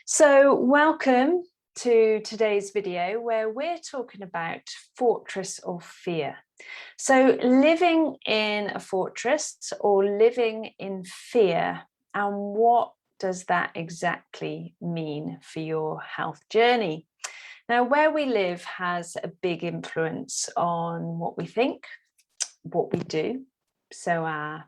So welcome to today's video where we're talking about fortress of fear. So living in a fortress or living in fear, and what does that exactly mean for your health journey? Now, where we live has a big influence on what we think, what we do. So our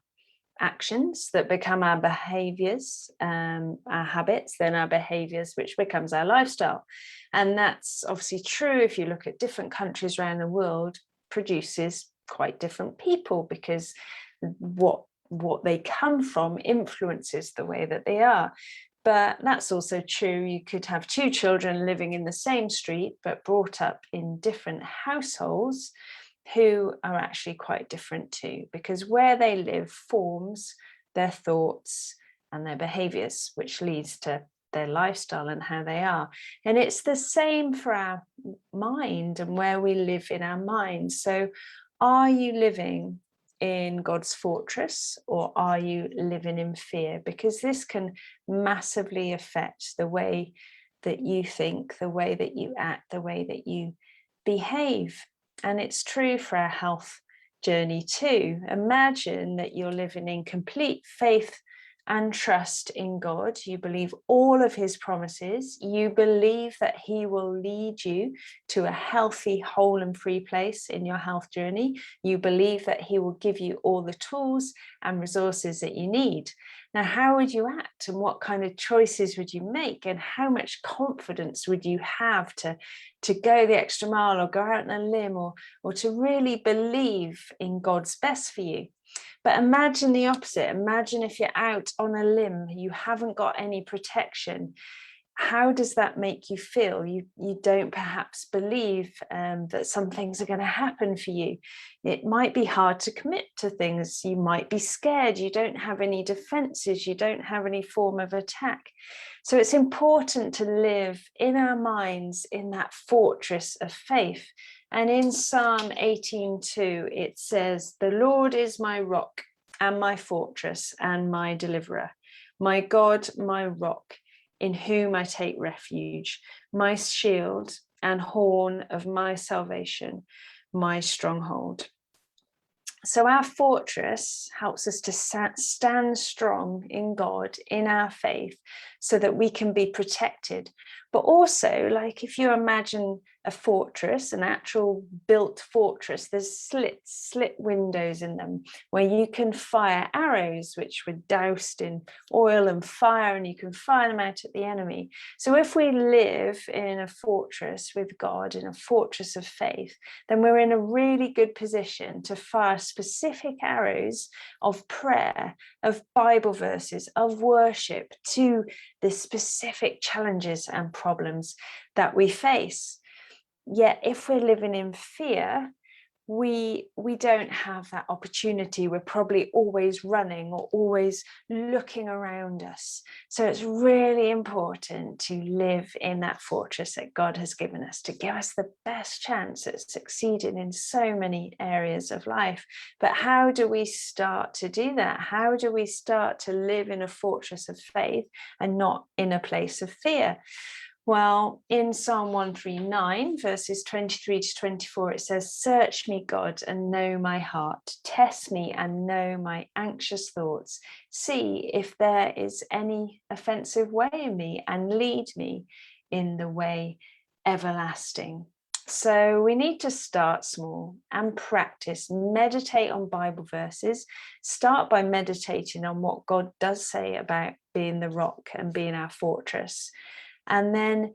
actions that become our behaviors, our habits, then our behaviors, which becomes our lifestyle. And that's obviously true if you look at different countries around the world, produces quite different people because what they come from influences the way that they are. But that's also true. You could have two children living in the same street, but brought up in different households who are actually quite different too, because where they live forms their thoughts and their behaviors, which leads to their lifestyle and how they are. And it's the same for our mind and where we live in our mind. So are you living in God's fortress or are you living in fear? Because this can massively affect the way that you think, the way that you act, the way that you behave. And it's true for our health journey too. Imagine that you're living in complete faith and trust in God. You believe all of his promises. You believe that he will lead you to a healthy, whole and free place in your health journey. You believe that he will give you all the tools and resources that you need. Now, how would you act and what kind of choices would you make and how much confidence would you have to go the extra mile or go out on a limb or to really believe in God's best for you? But imagine the opposite. Imagine if you're out on a limb, you haven't got any protection. How does that make you feel? You don't perhaps believe that some things are going to happen for you. It might be hard to commit to things. You might be scared. You don't have any defenses. You don't have any form of attack. So it's important to live in our minds in that fortress of faith. And in Psalm 18:2, it says, "The Lord is my rock and my fortress and my deliverer, my God, my rock, in whom I take refuge, my shield and horn of my salvation, my stronghold." So our fortress helps us to stand strong in God, in our faith, so that we can be protected. But also, like if you imagine a fortress, an actual built fortress, there's slit windows in them where you can fire arrows, which were doused in oil and fire, and you can fire them out at the enemy. So if we live in a fortress with God, in a fortress of faith, then we're in a really good position to fire specific arrows of prayer, of Bible verses, of worship to the specific challenges and problems that we face. Yet if we're living in fear, we don't have that opportunity. We're probably always running or always looking around us. So it's really important to live in that fortress that God has given us to give us the best chance at succeeding in so many areas of life. But how do we start to do that? How do we start to live in a fortress of faith and not in a place of fear? Well, in Psalm 139, verses 23 to 24, it says, "Search me, God, and know my heart. Test me and know my anxious thoughts. See if there is any offensive way in me and lead me in the way everlasting." So we need to start small and practice, meditate on Bible verses. Start by meditating on what God does say about being the rock and being our fortress. And then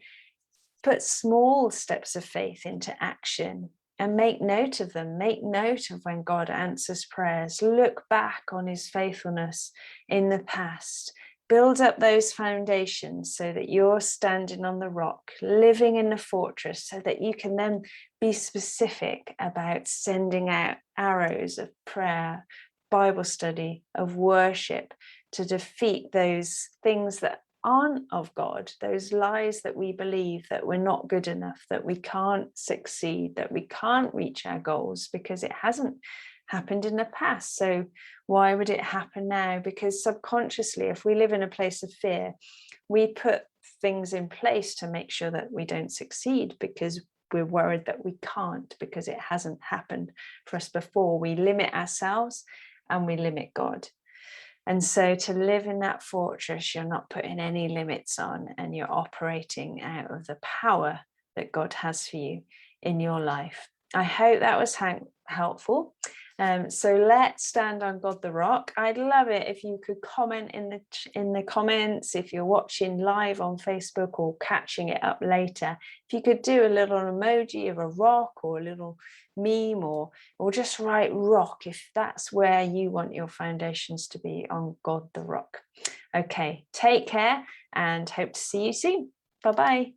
put small steps of faith into action and make note of them. Make note of when God answers prayers. Look back on his faithfulness in the past. Build up those foundations so that you're standing on the rock, living in the fortress, so that you can then be specific about sending out arrows of prayer, Bible study, of worship to defeat those things that aren't of God, those lies that we believe that we're not good enough, that we can't succeed, that we can't reach our goals because it hasn't happened in the past. So why would it happen now? Because subconsciously, if we live in a place of fear, we put things in place to make sure that we don't succeed because we're worried that we can't, because it hasn't happened for us before. We limit ourselves and we limit God. And so to live in that fortress, you're not putting any limits on, and you're operating out of the power that God has for you in your life. I hope that was helpful. So let's stand on God the Rock. I'd love it if you could comment in the comments, if you're watching live on Facebook or catching it up later, if you could do a little emoji of a rock or a little meme, or just write rock if that's where you want your foundations to be, on God the Rock. Okay, take care and hope to see you soon. Bye-bye.